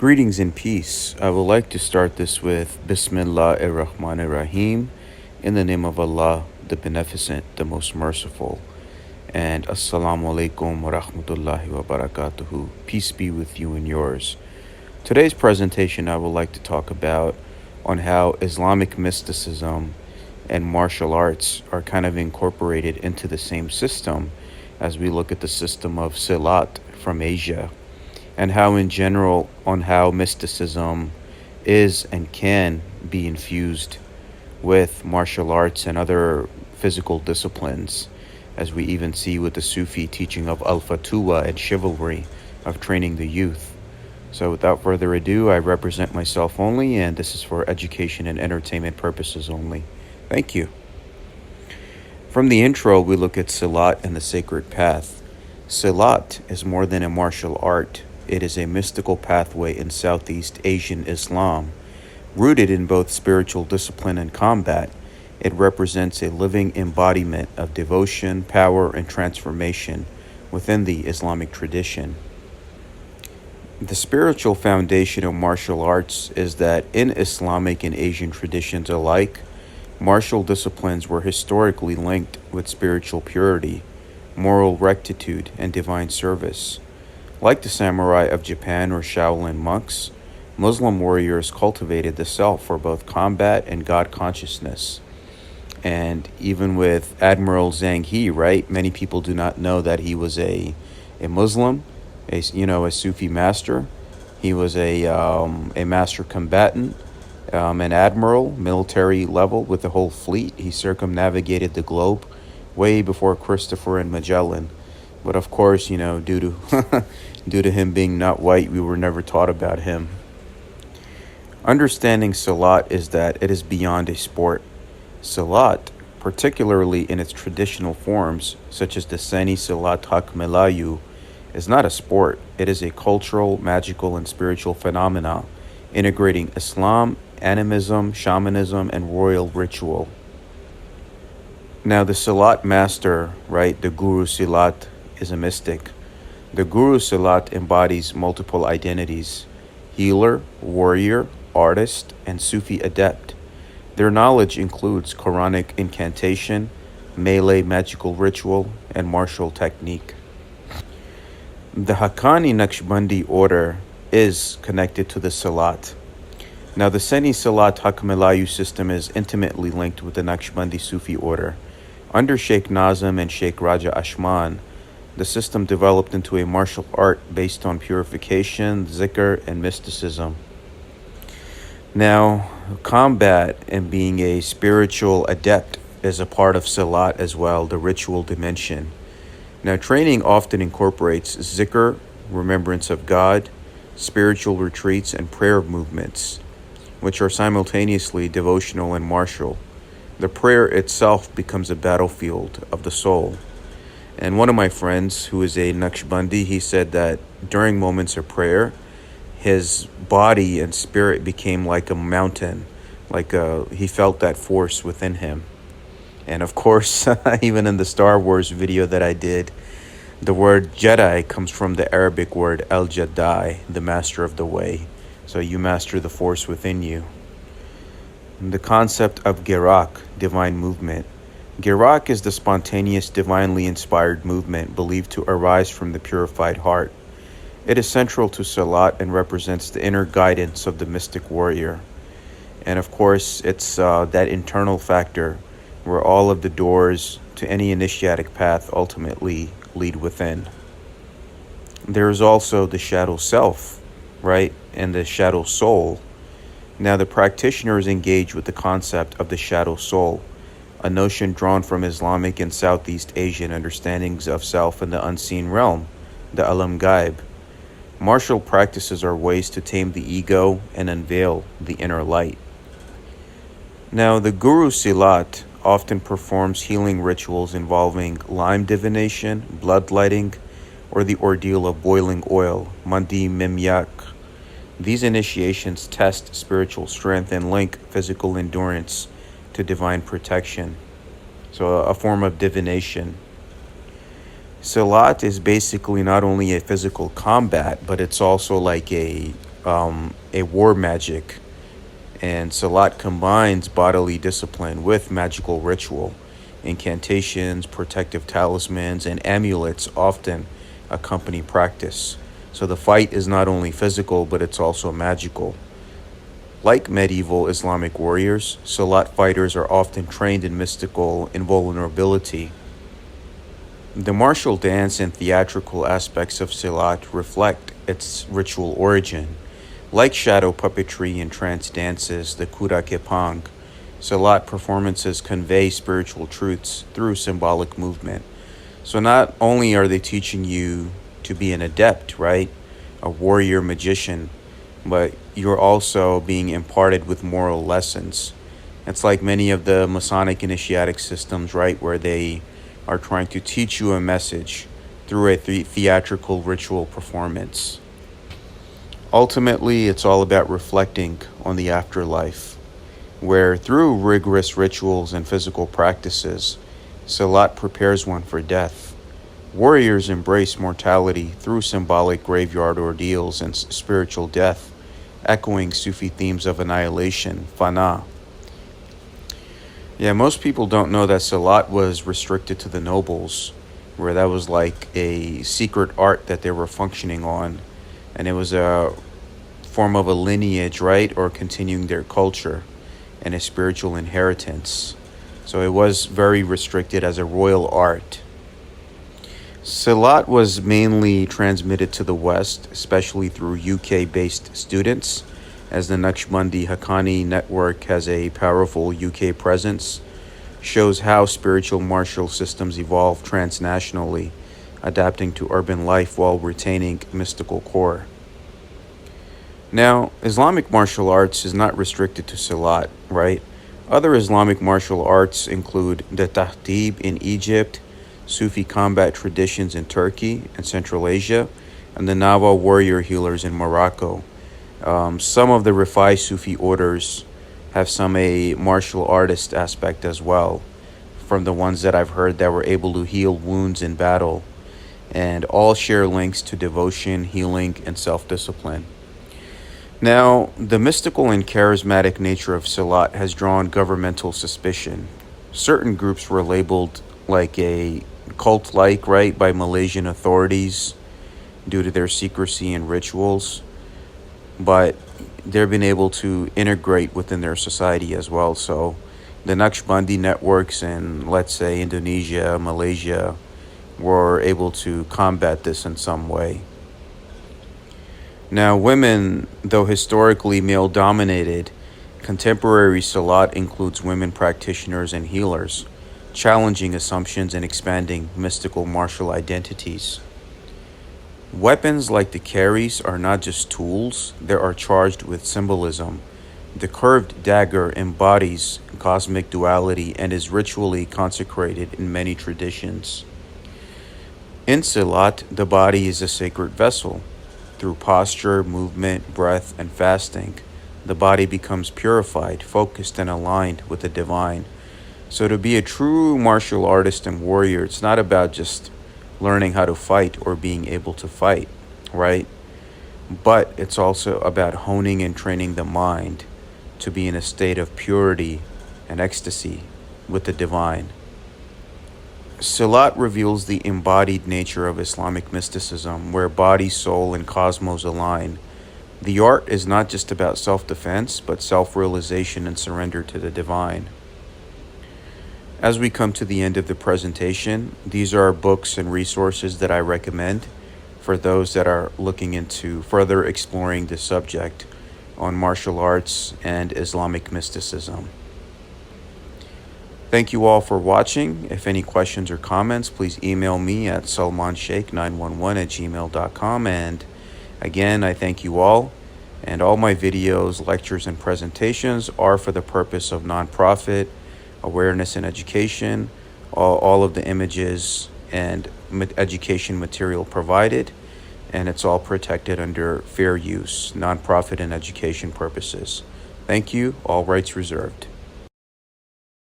Greetings and peace. I would like to start this with Bismillah ar-Rahman ar-Rahim, in the name of Allah, the Beneficent, the Most Merciful. And Assalamu alaikum wa rahmatullahi wa barakatuhu. Peace be with you and yours. Today's presentation I would like to talk about on how Islamic mysticism and martial arts are kind of incorporated into the same system as we look at the system of Silat from Asia, and how in general on how mysticism is and can be infused with martial arts and other physical disciplines, as we even see with the Sufi teaching of al-Fatuwa and chivalry, of training the youth. So without further ado, I represent myself only, and this is for education and entertainment purposes only. Thank you. From the intro, we look at Silat and the sacred path. Silat is more than a martial art. It is a mystical pathway in Southeast Asian Islam. Rooted in both spiritual discipline and combat, it represents a living embodiment of devotion, power, and transformation within the Islamic tradition. The spiritual foundation of martial arts is that in Islamic and Asian traditions alike, martial disciplines were historically linked with spiritual purity, moral rectitude, and divine service. Like the samurai of Japan or Shaolin monks, Muslim warriors cultivated the self for both combat and God consciousness. And even with Admiral Zhang He, right? Many people do not know that he was a Muslim, a Sufi master. He was a master combatant, an admiral, military level with the whole fleet. He circumnavigated the globe way before Christopher and Magellan. But of course, due to him being not white, we were never taught about him. Understanding Silat is that it is beyond a sport. Silat, particularly in its traditional forms, such as the Seni Silat Hak Melayu, is not a sport. It is a cultural, magical, and spiritual phenomena, integrating Islam, animism, shamanism, and royal ritual. Now, the Silat master, right, the Guru Silat, is a mystic. The Guru Silat embodies multiple identities: healer, warrior, artist, and Sufi adept. Their knowledge includes Quranic incantation, Malay magical ritual, and martial technique. The Haqqani Naqshbandi order is connected to the Silat. Now, the Seni Silat Haq Melayu system is intimately linked with the Naqshbandi Sufi order. Under Sheikh Nazim and Sheikh Raja Ashman, the system developed into a martial art based on purification, zikr, and mysticism. Now, combat and being a spiritual adept is a part of Silat as well, the ritual dimension. Now, training often incorporates zikr, remembrance of God, spiritual retreats, and prayer movements, which are simultaneously devotional and martial. The prayer itself becomes a battlefield of the soul. And one of my friends, who is a Naqshbandi, he said that during moments of prayer, his body and spirit became like a mountain, he felt that force within him. And of course, even in the Star Wars video that I did, the word Jedi comes from the Arabic word El-Jadai, the master of the way. So you master the force within you. And the concept of Girak, divine movement. Girak is the spontaneous, divinely inspired movement believed to arise from the purified heart. It is central to Silat and represents the inner guidance of the mystic warrior. And of course, it's that internal factor where all of the doors to any initiatic path ultimately lead within. There is also the shadow self, right? And the shadow soul. Now, the practitioners engage with the concept of the shadow soul, a notion drawn from Islamic and Southeast Asian understandings of self and the unseen realm, the alam ghaib. Martial practices are ways to tame the ego and unveil the inner light. Now, the Guru Silat often performs healing rituals involving lime divination, bloodlighting, or the ordeal of boiling oil, mandi mimyak. These initiations test spiritual strength and link physical endurance to divine protection. So a form of divination. Silat is basically not only a physical combat, but it's also like a a war magic, and Salat combines bodily discipline with magical ritual. Incantations, protective talismans, and amulets often accompany practice. So the fight is not only physical, but it's also magical. Like medieval Islamic warriors, Salat fighters are often trained in mystical invulnerability. The martial dance and theatrical aspects of Silat reflect its ritual origin. Like shadow puppetry and trance dances, the Kura Kepang, Salat performances convey spiritual truths through symbolic movement. So not only are they teaching you to be an adept, right? A warrior magician, but you're also being imparted with moral lessons. It's like many of the Masonic initiatic systems, right, where they are trying to teach you a message through a theatrical ritual performance. Ultimately, it's all about reflecting on the afterlife, where through rigorous rituals and physical practices, Salat prepares one for death. Warriors embrace mortality through symbolic graveyard ordeals and spiritual death, echoing Sufi themes of annihilation, fana. Yeah, most people don't know that Salat was restricted to the nobles, where that was like a secret art that they were functioning on, and it was a form of a lineage, right, or continuing their culture and a spiritual inheritance. So it was very restricted as a royal art. Silat was mainly transmitted to the West, especially through UK-based students, as the Naqshbandi Haqqani network has a powerful UK presence, shows how spiritual martial systems evolve transnationally, adapting to urban life while retaining mystical core. Now, Islamic martial arts is not restricted to Silat, right? Other Islamic martial arts include the Tahtib in Egypt, Sufi combat traditions in Turkey and Central Asia, and the Nawa warrior healers in Morocco. Some of the Rifai Sufi orders have a martial artist aspect as well, from the ones that I've heard that were able to heal wounds in battle, and all share links to devotion, healing, and self-discipline. Now, the mystical and charismatic nature of Silat has drawn governmental suspicion. Certain groups were labeled like a cult-like, right, by Malaysian authorities due to their secrecy and rituals, but they've been able to integrate within their society as well. So the Naqshbandi networks in, let's say, Indonesia, Malaysia, were able to combat this in some way. Now, women, though historically male-dominated, contemporary Salat includes women practitioners and healers, challenging assumptions and expanding mystical martial identities. Weapons like the karis are not just tools, they are charged with symbolism. The curved dagger embodies cosmic duality and is ritually consecrated in many traditions. In Silat, the body is a sacred vessel. Through posture, movement, breath, and fasting, the body becomes purified, focused, and aligned with the divine. So to be a true martial artist and warrior, it's not about just learning how to fight or being able to fight, right? But it's also about honing and training the mind to be in a state of purity and ecstasy with the divine. Silat reveals the embodied nature of Islamic mysticism, where body, soul, and cosmos align. The art is not just about self-defense, but self-realization and surrender to the divine. As we come to the end of the presentation, these are books and resources that I recommend for those that are looking into further exploring the subject on martial arts and Islamic mysticism. Thank you all for watching. If any questions or comments, please email me at salmansheikh911@gmail.com. And again, I thank you all. And all my videos, lectures, and presentations are for the purpose of nonprofit, awareness, and education. All of the images and education material provided, and it's all protected under fair use, nonprofit, and education purposes. Thank you. All rights reserved.